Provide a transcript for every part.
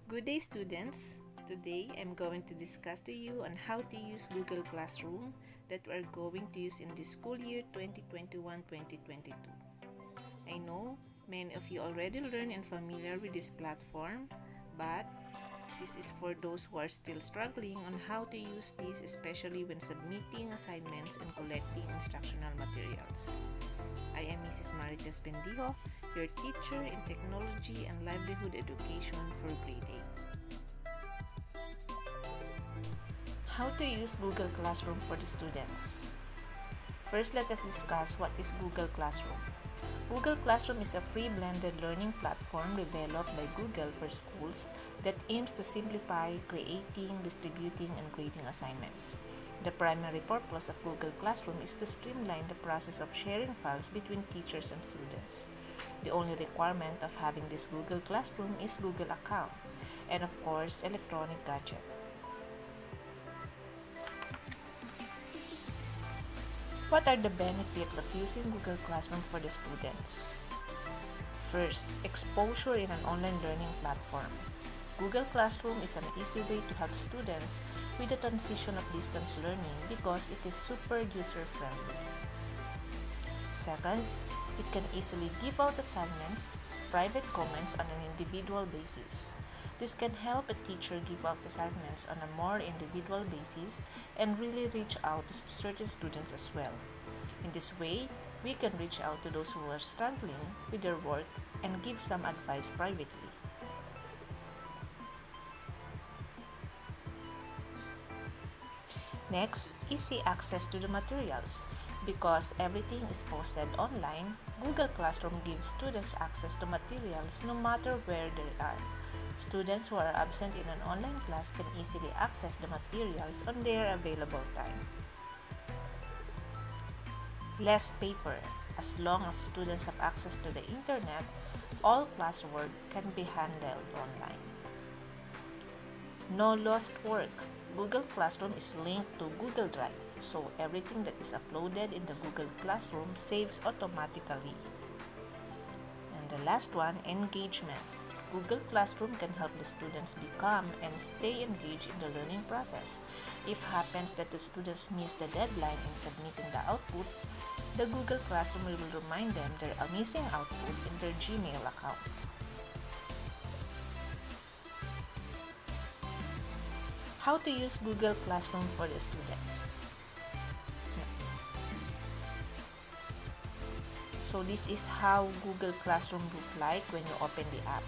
Good day, students. Today I'm going to discuss to you on how to use Google Classroom that we are going to use in the school year 2021-2022. I know many of you already learned and familiar with this platform, but this is for those who are still struggling on how to use this, especially when submitting assignments and collecting instructional materials. I am Mrs. Perez-Bendijo, your teacher in Technology and Livelihood Education for grade 8. How to use Google Classroom for the students. First, let us discuss what is Google Classroom. Google Classroom is a free blended learning platform developed by Google for schools that aims to simplify creating, distributing, and grading assignments. The primary purpose of Google Classroom is to streamline the process of sharing files between teachers and students. The only requirement of having this Google Classroom is Google account and of course electronic gadget. What are the benefits of using Google Classroom for the students? First, exposure in an online learning platform. Google Classroom is an easy way to help students with the transition of distance learning because it is super user-friendly. Second, it can easily give out assignments, private comments on an individual basis. This can help a teacher give out assignments on a more individual basis and really reach out to certain students as well. In this way, we can reach out to those who are struggling with their work and give some advice privately. Next, easy access to the materials. Because everything is posted online, Google Classroom gives students access to materials no matter where they are. Students who are absent in an online class can easily access the materials on their available time. Less paper. As long as students have access to the internet, all classwork can be handled online. No lost work. Google Classroom is linked to Google Drive, so everything that is uploaded in the Google Classroom saves automatically. And the last one, engagement. Google Classroom can help the students become and stay engaged in the learning process. If happens that the students miss the deadline in submitting the outputs, the Google Classroom will remind them there are missing outputs in their Gmail account. How to use Google Classroom for the students. So this is how Google Classroom look like when you open the app.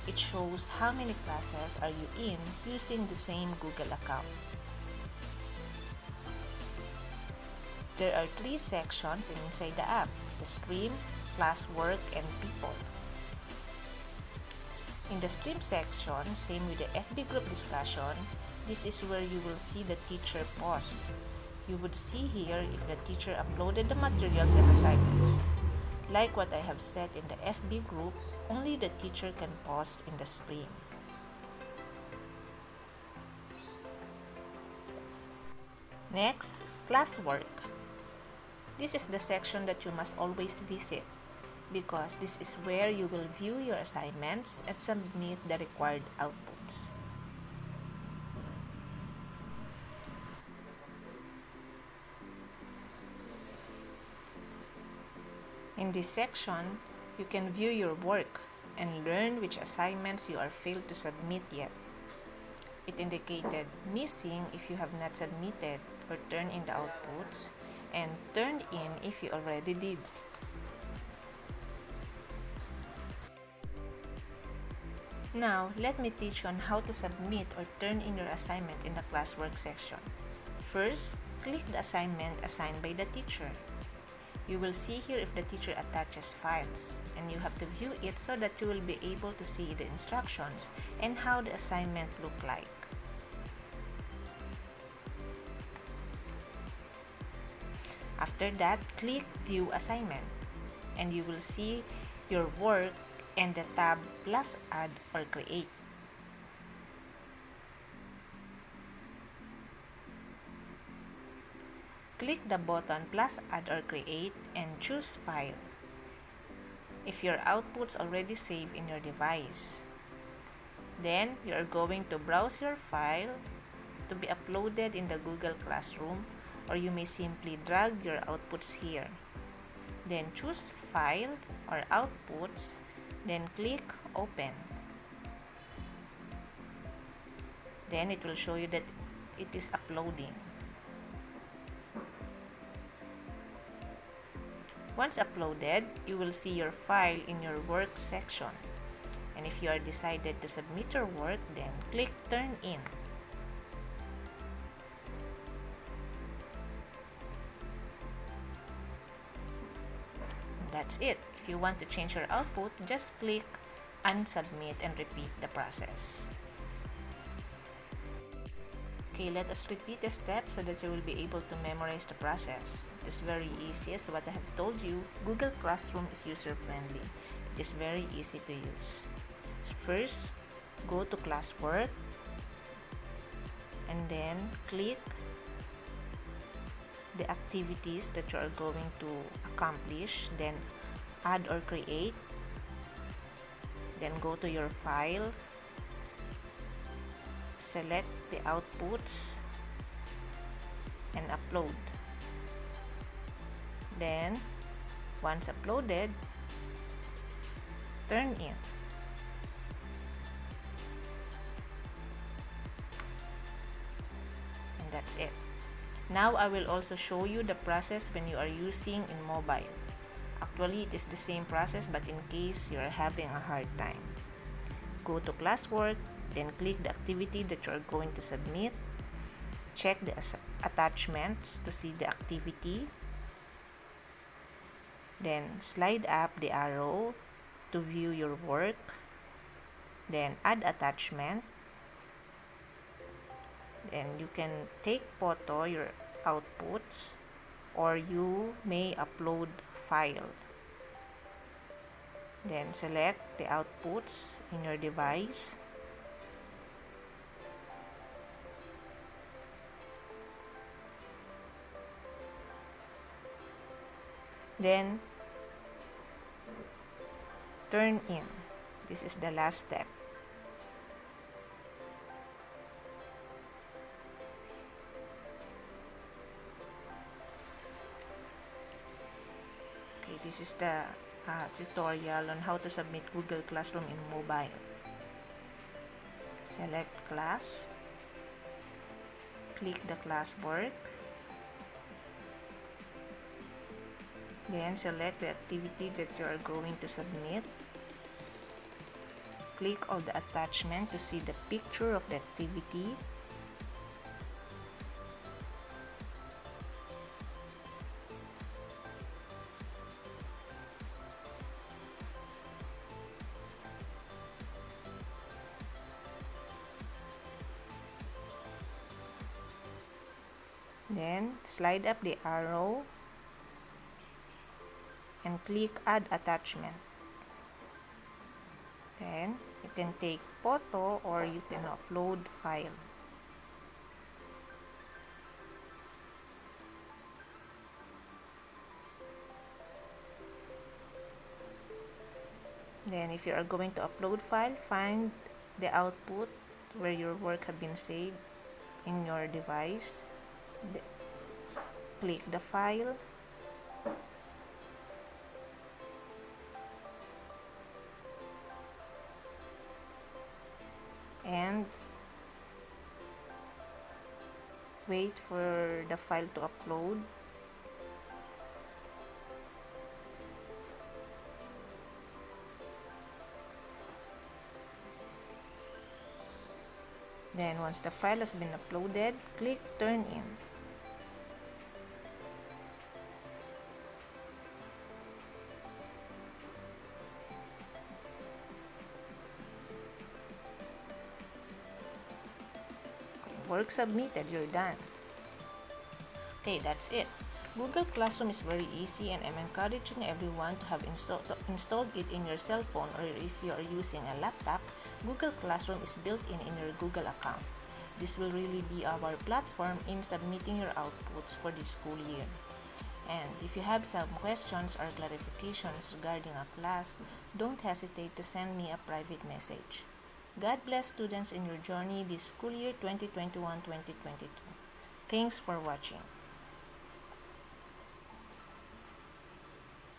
It shows how many classes are you in using the same Google account. There are 3 sections inside the app: the stream, classwork, and people. In the stream section, same with the FB group discussion, this is where you will see the teacher post. You would see here if the teacher uploaded the materials and assignments. Like what I have said in the FB group, only the teacher can post in the stream. Next, classwork. This is the section that you must always visit because this is where you will view your assignments and submit the required outputs. In this section, you can view your work and learn which assignments you are failed to submit yet. It indicated missing if you have not submitted or turned in the outputs, and turned in if you already did. Now, let me teach you on how to submit or turn in your assignment in the classwork section. First, click the assignment assigned by the teacher. You will see here if the teacher attaches files, and you have to view it so that you will be able to see the instructions and how the assignment look like. After that, click View Assignment, and you will see your work and the tab Plus Add or Create. Click the button Plus Add or Create and choose File. if your outputs already saved in your device. Then you are going to browse your file to be uploaded in the Google Classroom, or you may simply drag your outputs here. Then choose File or Outputs, then click Open. Then it will show you that it is uploading. Once uploaded, you will see your file in your work section. And if you are decided to submit your work, then click Turn In. That's it. If you want to change your output, just click Unsubmit and repeat the process. Okay, let us repeat the steps so that you will be able to memorize the process. It is very easy. As what I have told you, Google Classroom is user-friendly. It is very easy to use. So first, go to Classwork and then click the activities that you are going to accomplish, then add or create, then go to your file, select the outputs and upload. Then once uploaded, turn in. And that's it. Now I will also show you the process when you are using in mobile. Actually, it is the same process, but in case you are having a hard time. Go to Classwork, then click the activity that you are going to submit. Check the attachments to see the activity. Then slide up the arrow to view your work. Then add attachment. Then you can take photo your outputs, or you may upload file. Then select the outputs in your device. Then turn in. This is the last step. Okay, this is the tutorial on how to submit Google Classroom in mobile. Select class, click the classwork, then select the activity that you are going to submit. Click all the attachment to see the picture of the activity. Then slide up the arrow and click Add Attachment. Then you can take photo or you can upload file. Then if you are going to upload file, find the output where your work have been saved in your device. Click the file, and wait for the file to upload. Then once the file has been uploaded, click Turn In. Work submitted, you're done. Okay, that's it. Google Classroom is very easy, and I'm encouraging everyone to have installed it in your cell phone, or if you are using a laptop, Google Classroom is built in your Google account. This will really be our platform in submitting your outputs for this school year. And if you have some questions or clarifications regarding a class, don't hesitate to send me a private message. God bless students in your journey this school year 2021-2022. Thanks for watching.